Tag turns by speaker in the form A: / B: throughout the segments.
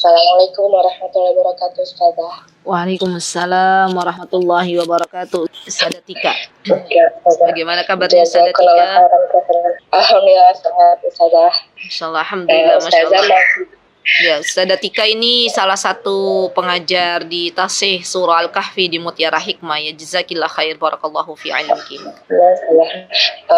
A: Assalamualaikum warahmatullahi wabarakatuh, Ustazah.
B: Waalaikumsalam warahmatullahi wabarakatuh. Ustazah Tika.
A: Ya, Ustazah.
B: Bagaimana kabarnya Ustazah Tika?
A: Alhamdulillah sehat, Ustazah.
B: Masyaallah, alhamdulillah,
A: Ustazah
B: masyaallah. Ya, Ustazah Tika ini salah satu pengajar di Tasih Surah Al-Kahfi di Mutiara Hikmah. Ya, jazakillah khair, barakallahu fi ilmiki.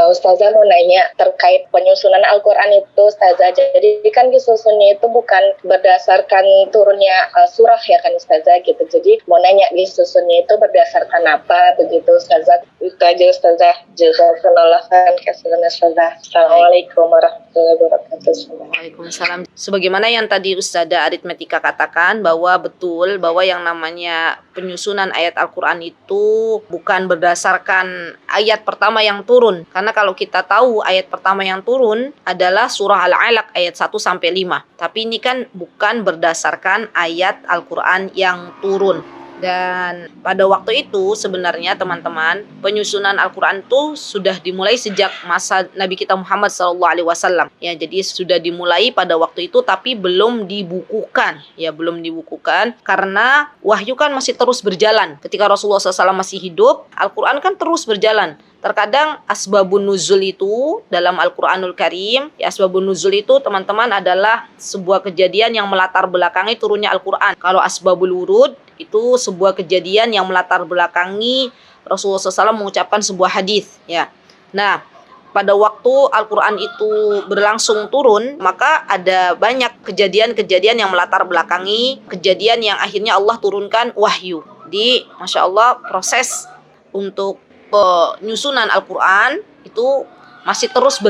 A: Ustazah mau nanya terkait penyusunan Al-Quran itu, Ustazah. Jadi kan disusunnya itu bukan berdasarkan turunnya surah ya kan, Ustazah gitu. Jadi mau nanya disusunnya itu berdasarkan apa begitu, Ustazah? Itu aja, Ustazah. Jazakallah khairan, Ustazah. Assalamualaikum warahmatullahi wabarakatuh.
B: Waalaikumsalam. Sebagaimana yang tadi Ustazah Aritmetika katakan, bahwa betul bahwa yang namanya penyusunan ayat Al-Quran itu bukan berdasarkan ayat pertama yang turun. Karena kalau kita tahu ayat pertama yang turun adalah surah Al-Alaq ayat 1 sampai 5. Tapi ini kan bukan berdasarkan ayat Al-Quran yang turun. Dan pada waktu itu sebenarnya teman-teman, penyusunan Al-Quran itu sudah dimulai sejak masa Nabi kita Muhammad SAW. Ya, jadi sudah dimulai pada waktu itu, tapi belum dibukukan. Ya, belum dibukukan karena wahyu kan masih terus berjalan. Ketika Rasulullah SAW masih hidup, Al-Quran kan terus berjalan. Terkadang asbabun nuzul itu dalam Al-Quranul Karim, ya, asbabun nuzul itu teman-teman adalah sebuah kejadian yang melatar belakangi turunnya Al-Quran. Kalau asbabul wurud itu sebuah kejadian yang melatar belakangi Rasulullah SAW mengucapkan sebuah hadis. Ya. Nah, pada waktu Al-Quran itu berlangsung turun, maka ada banyak kejadian-kejadian yang melatar belakangi kejadian yang akhirnya Allah turunkan wahyu. Di Masya Allah, proses untuk penyusunan Al-Quran itu masih terus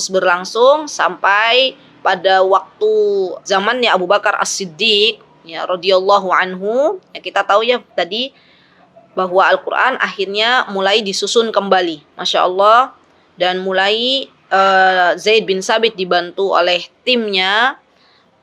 B: berlangsung sampai pada waktu zamannya Abu Bakar As-Siddiq, ya, radhiyallahu anhu. Ya, kita tahu ya tadi bahwa Al-Quran akhirnya mulai disusun kembali, Masya Allah, dan mulai Zaid bin Sabit dibantu oleh timnya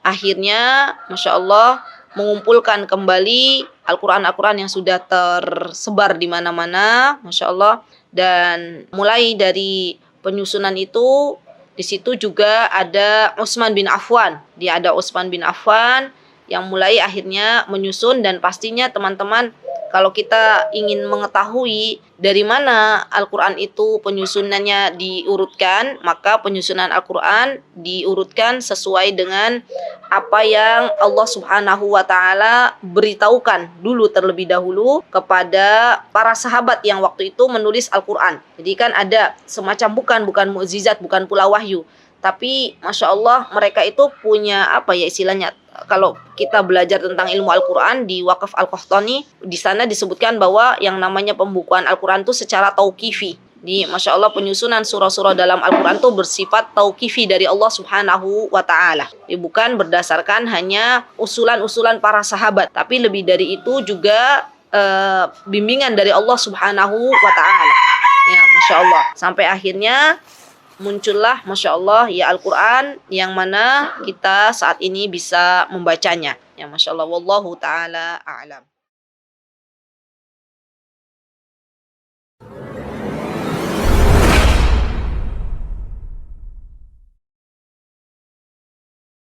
B: akhirnya Masya Allah mengumpulkan kembali Al-Quran yang sudah tersebar di mana-mana, Masya Allah. Dan mulai dari penyusunan itu, di situ juga ada Utsman bin Affan. Dia ada Utsman bin Affan yang mulai akhirnya menyusun. Dan pastinya teman-teman, kalau kita ingin mengetahui dari mana Al-Quran itu penyusunannya diurutkan, maka penyusunan Al-Quran diurutkan sesuai dengan apa yang Allah Subhanahu wa Ta'ala beritahukan dulu terlebih dahulu kepada para sahabat yang waktu itu menulis Al-Quran. Jadi kan ada semacam bukan mukjizat, bukan pula wahyu, tapi Masya Allah mereka itu punya apa ya istilahnya. Kalau kita belajar tentang ilmu Al-Quran di Waqf Al-Qahtani, di sana disebutkan bahwa yang namanya pembukuan Al-Quran itu secara tauqifi. Di Masya Allah penyusunan surah-surah dalam Al-Quran itu bersifat tauqifi dari Allah Subhanahu wa Ta'ala. Bukan berdasarkan hanya usulan-usulan para sahabat, tapi lebih dari itu juga bimbingan dari Allah Subhanahu wa Ta'ala. Ya, Masya Allah. Sampai akhirnya muncullah Masya Allah ya Al-Quran yang mana kita saat ini bisa membacanya. Ya, Masya Allah, wallahu ta'ala a'lam.